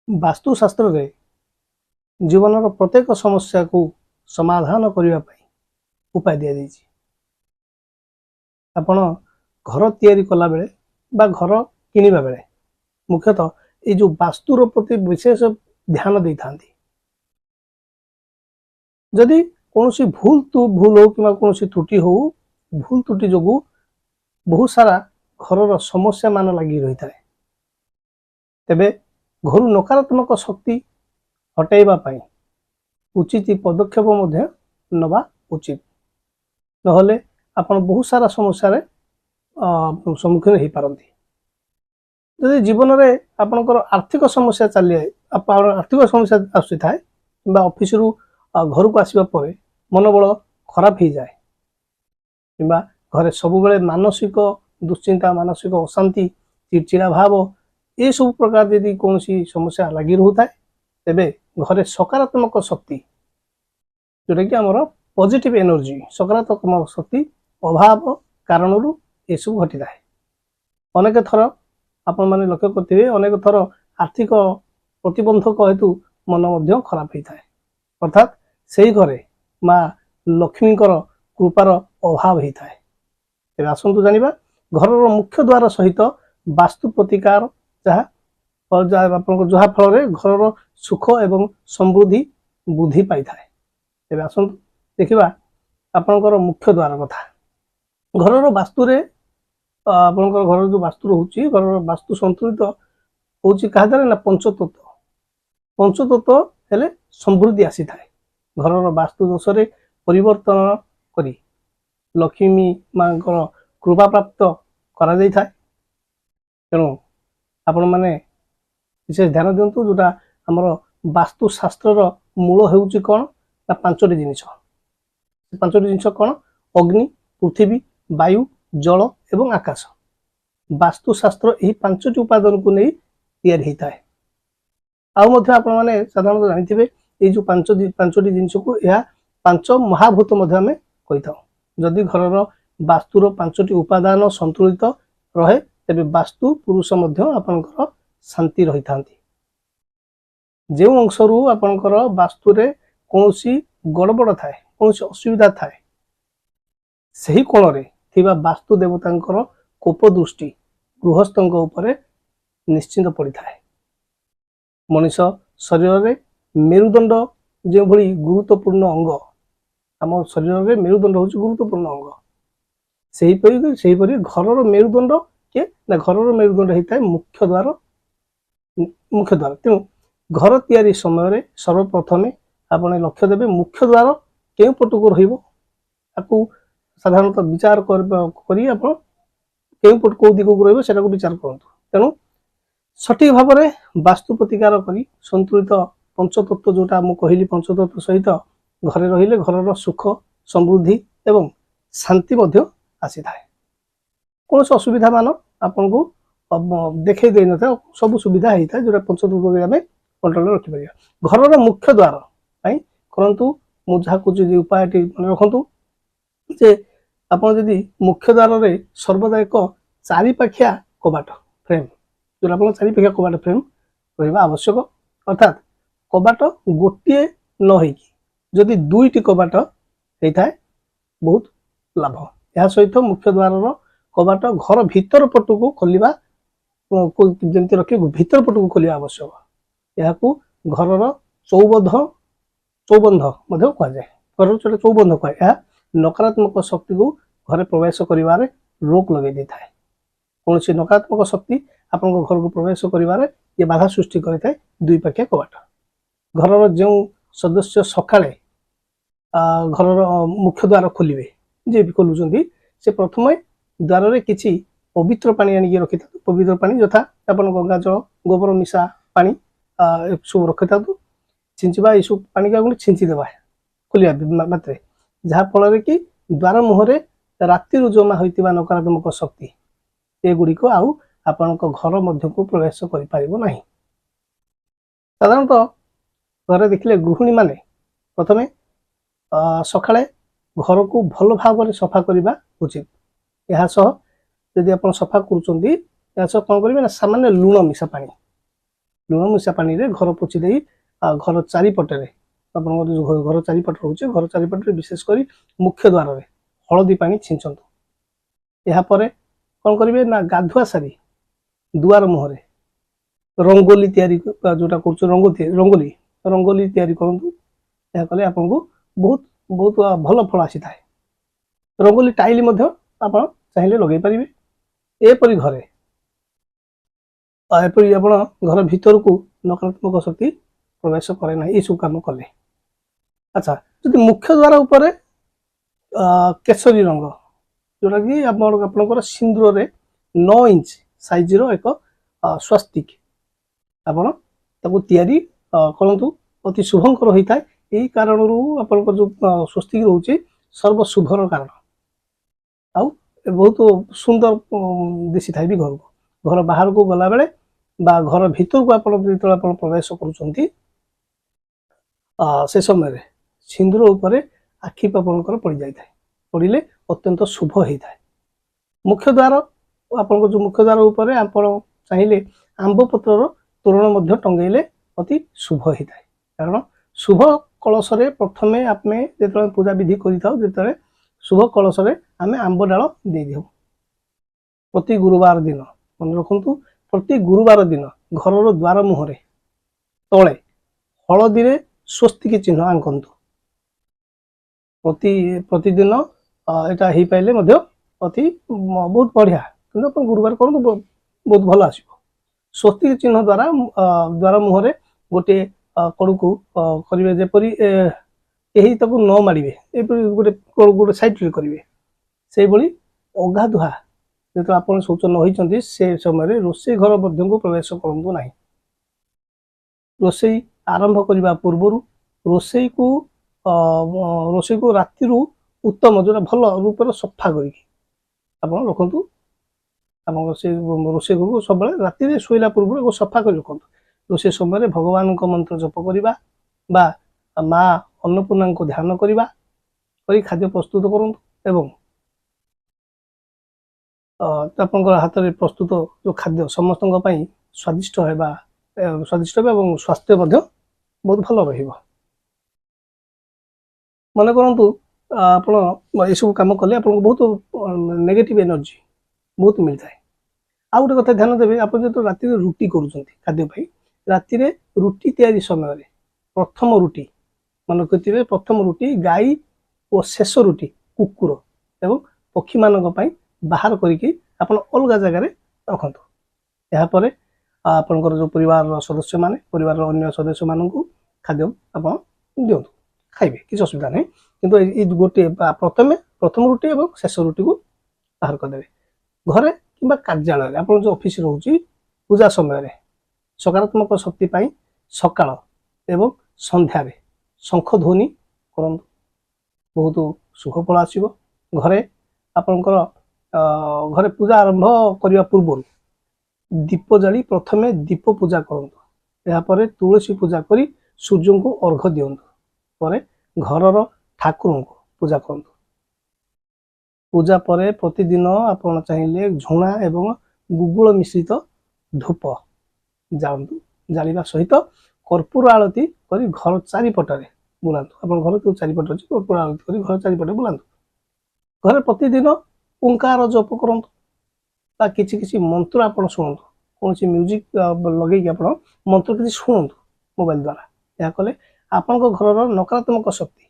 वास्तुशास्त्र रे जीवन प्रत्येक समस्या को समाधान करने उपाय दि जाइए। आपण घर तैयारी कला बेले बा घर किनिबा बेले मुख्यतः ये जो वास्तुर प्रति विशेष ध्यान दे था। जदि कौन भूल हो कि कौन त्रुटि हो भूल त्रुटि जो बहुत सारा घर समस्या मान लगी रही है तेबे घर नकारात्मक शक्ति हटाइबा पाई उचित पदक्षेप नवा उचित नहले आपण बहुत सारा समस्या रे सम्मुखीन हो पारती। जदि जीवन में आपणकर आर्थिक समस्या चली आर्थिक समस्या आसुई थाए कि ऑफिस रु घर को आसवा पर मनोबल खराब हो जाए कि घरे सब बेले मानसिक दुश्चिंता मानसिक अशांति चिड़चिड़ा भाव ये सब प्रकार यदि कौन समस्या लगी रोता है तेबे घरे सकारात्मक शक्ति जोटा कि आमर पॉजिटिव एनर्जी सकारात्मक शक्ति अभाव कारण ये सब घटी थाए। अनेक थर आपण माने लक्ष्य करते अनेक थर आर्थिक प्रतिबंधक हेतु मन खराब होता है अर्थात से घरे माँ लक्ष्मी कृपार अभाव होता है। तेज आसतु जाना घर मुख्य द्वार सहित वास्तु प्रतिकार जहाँ फल घर सुख एवं समृद्धि बुद्धि पाई थाए। तेज आसतु देखा आपणकर मुख्य द्वार कथा घर वास्तु आपणकर घर जो वास्तु रोचे घर वास्तु संतुलित होची क्या द्वारा ना पंचतत्व पंचतत्व हेले समृद्धि आसी थाए। घर वास्तु दोष परिवर्तन करी लक्ष्मी माँ कृपा प्राप्त करा जाई थाए। तेणु आपण माने विशेष ध्यान दिंतु जोटा आमर वास्तुशास्त्र मूल होउची कौन ना पांचटी जिनिस पांचटी जिनिस कौन अग्नि पृथ्वी वायु जल एवं आकाश। वास्तुशास्त्र यही पांचटी उपादान को नहीं तैयारी होता है। आपण मैंने साधारणतः जानते ये जो पांचटी जिनिस को यह पांच महाभूत आम कही था। जदि घर वास्तुर पांचटी उपादान संतुलित रहे तेबे वास्तु पुरुष आपणकर शांति रही था। जो अंशरू आपणकर वास्तुरे कौन गड़बड़ थाए कौन असुविधा थाए सही कोण रे थिबा वास्तु देवतांकर कोप दृष्टि गृहस्थंक उपरे निश्चिंत पड़ी थाए। मनीष शरीर में मेरुदंड जो भली गुरुत्वपूर्ण अंग आम शरीर में मेरुदंड हूँ गुरुत्वपूर्ण अंग से घर मेरुदंड किए ना घर मेरुदंड होता है मुख्य द्वार। तेणु घर तैयारी समय सर्वप्रथमे आपने लक्ष्य देवे मुख्य द्वार के पट को रहा साधारणतः विचार पट कौ दिग को रहा विचार करूँ। तेणु सठिक भाव में वास्तु प्रतिकार करी संतुलित पंचतत्व जोटा मुझे कहली पंचतत्व सहित घरे रहिले घर सुख समृद्धि एवं शांति आसी थाए। कौन असुविधा मान आपन को देखे दे न था सब सुविधा होता है जोटा पंचतत्व आम कंट्रोल रखिपर। घर मुख्य द्वार करंतु मुझा कुछ उपाय मन रखु जे आपन जदि मुख्य द्वार रे सर्वदा एक चारिपाखिया कबाट फ्रेम जो आप चारिपाखिया कबाट फ्रेम रहा आवश्यक अर्थात कबाट गोटे न होइकी जदि दुईटी कबाट होता है बहुत लाभ। यह सहित मुख्य द्वार कबाट घर भीतर पट को खोलिबा जमती रखी भीतर पट को खोलिबा आवश्यक। यह घर चौबंध कहुए घर जो चौबंध कहे यह नकारात्मक शक्ति को घरे प्रवेश कर रोक लगे दी थाए। कौन नकारात्मक शक्ति आप घर को प्रवेश कर बाधा सृष्टि करें दुई पाखिया कबाट। घर जो सदस्य सकाळे घर मुख्य द्वार खोलिए जे भी खोलुंट से प्रथम द्वार रे किछि पवित्र पानी आनिक रखि था। पवित्र पानी यथा अपन गंगा जल गोबर मिशा पानी सब रखि था छिंचवा ये सब पानी का छिंची देवा खोलिया मात्रे जहाँ फल कि द्वार मुहरे राति जमा होता नकारात्मक शक्ति एगुड़िक आउ आपण घर मध्य को प्रवेश कर पारिबो नाही। साधारणतः घरे देखिले गृहिणी माने प्रथमे सकाळे घर को भल भाव सफा करने उचित। यह जदि आप सफा करुँच कौन करेंगे ना सामान्य लुण मिशा पानी ଲୁଣ ମିଶା ପାଣିରେ ଘର ପୋଛି ଦେଇ ଘର ଚାରିପଟରେ ଆପଣଙ୍କର ଯେଉଁ ଘର ଚାରିପଟ ରହୁଛି ଘର ଚାରିପଟରେ ବିଶେଷ କରି ମୁଖ୍ୟ ଦ୍ୱାରରେ ହଳଦୀ ପାଣି ଛିଞ୍ଚନ୍ତୁ। ଏହାପରେ କ'ଣ କରିବେ ନା ଗାଧୁଆ ସାରି ଦୁଆର ମୁହଁରେ ରଙ୍ଗୋଲି ତିଆରି ଯେଉଁଟା କରୁଛୁ ରଙ୍ଗୋଲି ତିଆରି କରନ୍ତୁ। ଏହା କଲେ ଆପଣଙ୍କୁ ବହୁତ ବହୁତ ଭଲ ଫଳ ଆସିଥାଏ। ରଙ୍ଗୋଲି ଟାଇଲ ମଧ୍ୟ ଆପଣ ଚାହିଁଲେ ଲଗେଇ ପାରିବେ। ଏପରି ଆପଣ ଘର ଭିତରକୁ ନକାରାତ୍ମକ ଶକ୍ତି ପ୍ରବେଶ କରେ ନାହିଁ ଏସବୁ କାମ କଲେ। ଆଚ୍ଛା, ଯଦି ମୁଖ୍ୟ ଦ୍ୱାର ଉପରେ କେଶରୀ ରଙ୍ଗ ଯୋଉଟାକି ଆପଣଙ୍କର ସିନ୍ଦୁରରେ 9 ଇଞ୍ଚ ସାଇଜର ଏକ ସ୍ୱସ୍ତିକ ଆପଣ ତାକୁ ତିଆରି କରନ୍ତୁ। ଅତି ଶୁଭଙ୍କର ହୋଇଥାଏ। ଏହି କାରଣରୁ ଆପଣଙ୍କର ଯେଉଁ ସ୍ୱସ୍ତିକ ରହୁଛି ସର୍ବଶୁଭର କାରଣ। ଆଉ ବହୁତ ସୁନ୍ଦର ଦିଶିଥାଏ ବି ଘରକୁ। ଘର ବାହାରକୁ ଗଲାବେଳେ ବା ଘର ଭିତରକୁ ଆପଣ ଯେତେବେଳେ ଆପଣ ପ୍ରବେଶ କରୁଛନ୍ତି ସେ ସମୟରେ ସିନ୍ଦୁର ଉପରେ ଆଖି ଆପଣଙ୍କର ପଡ଼ିଯାଇଥାଏ। ପଡ଼ିଲେ ଅତ୍ୟନ୍ତ ଶୁଭ ହେଇଥାଏ। ମୁଖ୍ୟ ଦ୍ୱାର ଆପଣଙ୍କ ଯେଉଁ ମୁଖ୍ୟ ଦ୍ୱାର ଉପରେ ଆପଣ ଚାହିଁଲେ ଆମ୍ବ ପତ୍ରର ତୋରଣ ମଧ୍ୟ ଟଙ୍ଗେଇଲେ ଅତି ଶୁଭ ହେଇଥାଏ। କାରଣ ଶୁଭ କଳସରେ ପ୍ରଥମେ ଆମେ ଯେତେବେଳେ ପୂଜା ବିଧି କରିଥାଉ ଯେତେବେଳେ ଶୁଭ କଳସରେ ଆମେ ଆମ୍ବ ଡାଳ ଦେଇଦେଉ। ପ୍ରତି ଗୁରୁବାର ଦିନ ମନେ ରଖନ୍ତୁ, ପ୍ରତି ଗୁରୁବାର ଦିନ ଘରର ଦ୍ୱାର ମୁହଁରେ ତଳେ ହଳଦୀରେ ସ୍ୱସ୍ତିକ ଚିହ୍ନ ଆଙ୍କନ୍ତୁ। ପ୍ରତିଦିନ ଏଟା ହେଇପାରିଲେ ମଧ୍ୟ ଅତି ବହୁତ ବଢ଼ିଆ, କିନ୍ତୁ ଆପଣ ଗୁରୁବାର କରନ୍ତୁ, ବହୁତ ଭଲ ଆସିବ। ସ୍ୱସ୍ତିକ ଚିହ୍ନ ଦ୍ୱାରା ଦ୍ୱାର ମୁହଁରେ ଗୋଟିଏ କଡ଼କୁ କରିବେ, ଯେପରି କେହି ତାକୁ ନ ମାଡ଼ିବେ, ଏପରି ଗୋଟେ ସାଇଡ଼ରେ କରିବେ। ସେଇଭଳି ଅଗାଧୁଆ ଯେତେବେଳେ ଆପଣ ଶୌଚ ନ ହୋଇଛନ୍ତି ସେ ସମୟରେ ରୋଷେଇ ଘର ମଧ୍ୟକୁ ପ୍ରବେଶ କରନ୍ତୁ ନାହିଁ। ରୋଷେଇ ଆରମ୍ଭ କରିବା ପୂର୍ବରୁ ରୋଷେଇକୁ ରାତିରୁ ଉତ୍ତମ ଯୋଉଟା ଭଲ ରୂପରେ ସଫା କରିକି ଆପଣ ରଖନ୍ତୁ। ଆପଣଙ୍କ ସେ ରୋଷେଇ ଘରକୁ ସବୁବେଳେ ରାତିରେ ଶୋଇଲା ପୂର୍ବରୁ ସଫା କରି ରଖନ୍ତୁ। ରୋଷେଇ ସମୟରେ ଭଗବାନଙ୍କ ମନ୍ତ୍ର ଜପ କରିବା ବା ମା ଅନ୍ନପୂର୍ଣ୍ଣାଙ୍କୁ ଧ୍ୟାନ କରିବା କରି ଖାଦ୍ୟ ପ୍ରସ୍ତୁତ କରନ୍ତୁ। ଏବଂ ଆପଣଙ୍କର ହାତରେ ପ୍ରସ୍ତୁତ ଯେଉଁ ଖାଦ୍ୟ ସମସ୍ତଙ୍କ ପାଇଁ ସ୍ୱାଦିଷ୍ଟ ହେବା ଏବଂ ସ୍ୱାସ୍ଥ୍ୟ ମଧ୍ୟ ବହୁତ ଭଲ ରହିବ। ମନେ କରନ୍ତୁ ଆପଣ ଏସବୁ କାମ କଲେ ଆପଣଙ୍କୁ ବହୁତ ନେଗେଟିଭ ଏନର୍ଜି ବହୁତ ମିଳିଥାଏ। ଆଉ ଗୋଟେ କଥା ଧ୍ୟାନ ଦେବେ, ଆପଣ ଯେତେବେଳେ ରାତିରେ ରୁଟି କରୁଛନ୍ତି ଖାଦ୍ୟ ପାଇଁ, ରାତିରେ ରୁଟି ତିଆରି ସମୟରେ ପ୍ରଥମ ରୁଟି ମନେ କରିଥିବେ, ପ୍ରଥମ ରୁଟି ଗାଈ ଓ ଶେଷ ରୁଟି କୁକୁର ଏବଂ ପକ୍ଷୀମାନଙ୍କ ପାଇଁ ବାହାର କରିକି ଆପଣ ଅଲଗା ଜାଗାରେ ରଖନ୍ତୁ। ଏହାପରେ ଆପଣଙ୍କର ଯେଉଁ ପରିବାରର ସଦସ୍ୟମାନେ ପରିବାରର ଅନ୍ୟ ସଦସ୍ୟମାନଙ୍କୁ ଖାଦ୍ୟ ଆପଣ ଦିଅନ୍ତୁ, ଖାଇବେ, କିଛି ଅସୁବିଧା ନାହିଁ। କିନ୍ତୁ ଏଇ ଗୋଟିଏ ପ୍ରଥମ ରୁଟି ଏବଂ ଶେଷ ରୁଟିକୁ ବାହାର କରିଦେବେ। ଘରେ କିମ୍ବା କାର୍ଯ୍ୟାଳୟରେ ଆପଣ ଯେଉଁ ଅଫିସ ରହୁଛି ପୂଜା ସମୟରେ ସକାରାତ୍ମକ ଶକ୍ତି ପାଇଁ ସକାଳ ଏବଂ ସନ୍ଧ୍ୟାରେ ଶଙ୍ଖ ଧ୍ୱନି କରନ୍ତୁ, ବହୁତ ସୁଖ ଫଳ ଆସିବ। ଘରେ ପୂଜା ଆରମ୍ଭ କରିବା ପୂର୍ବରୁ ଦୀପ ଜାଳି ପ୍ରଥମେ ଦୀପ ପୂଜା କରନ୍ତୁ। ଏହାପରେ ତୁଳସୀ ପୂଜା କରି ସୂର୍ଯ୍ୟଙ୍କୁ ଅର୍ଘ୍ୟ ଦିଅନ୍ତୁ। ପରେ ଘରର ଠାକୁରଙ୍କୁ ପୂଜା କରନ୍ତୁ। ପୂଜା ପରେ ପ୍ରତିଦିନ ଆପଣ ଚାହିଁଲେ ଝୁଣା ଏବଂ ଗୁଗୁଳ ମିଶ୍ରିତ ଧୂପ ଜାଳିବା ସହିତ କର୍ପୂର ଆଳତି କରି ଘର ଚାରିପଟରେ ବୁଲାନ୍ତୁ। ଆପଣ ଘର ଯେଉଁ ଚାରିପଟ ଅଛି କର୍ପୂର ଆଳତି କରି ଘର ଚାରିପଟେ ବୁଲାନ୍ତୁ। ଘରେ ପ୍ରତିଦିନ ଓଙ୍କାର ଜପ କରନ୍ତୁ ବା କିଛି କିଛି ମନ୍ତ୍ର ଆପଣ ଶୁଣନ୍ତୁ। କୌଣସି ମ୍ୟୁଜିକ୍ ଲଗେଇକି ଆପଣ ମନ୍ତ୍ର କିଛି ଶୁଣନ୍ତୁ ମୋବାଇଲ ଦ୍ୱାରା। ଏହା କଲେ ଆପଣଙ୍କ ଘରର ନକାରାତ୍ମକ ଶକ୍ତି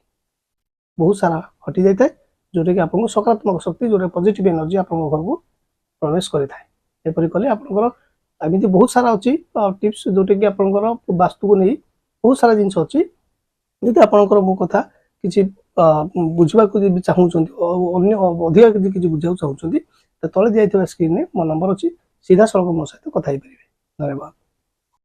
ବହୁତ ସାରା ହଟି ଯାଇଥାଏ, ଯେଉଁଟାକି ଆପଣଙ୍କୁ ସକାରାତ୍ମକ ଶକ୍ତି, ଯେଉଁଟା ପଜିଟିଭ ଏନର୍ଜି ଆପଣଙ୍କ ଘରକୁ ପ୍ରବେଶ କରିଥାଏ। ଏପରି କଲେ ଆପଣଙ୍କର ଏମିତି ବହୁତ ସାରା ଅଛି ଟିପ୍ସ, ଯେଉଁଟାକି ଆପଣଙ୍କର ବାସ୍ତୁକୁ ନେଇ ବହୁତ ସାରା ଜିନିଷ ଅଛି। ଯଦି ଆପଣଙ୍କର ମୋ କଥା କିଛି ବୁଝିବାକୁ ଯଦି ଚାହୁଁଛନ୍ତି, ଅନ୍ୟ ଅଧିକା କିଛି ବୁଝିବାକୁ ଚାହୁଁଛନ୍ତି, ତଳେ ଦିଆଯାଇଥିବା ସ୍କ୍ରିନରେ ମୋ ନମ୍ବର ଅଛି, ସିଧାସଳଖ ମୋ ସହିତ କଥା ହେଇପାରିବେ। ଧନ୍ୟବାଦ।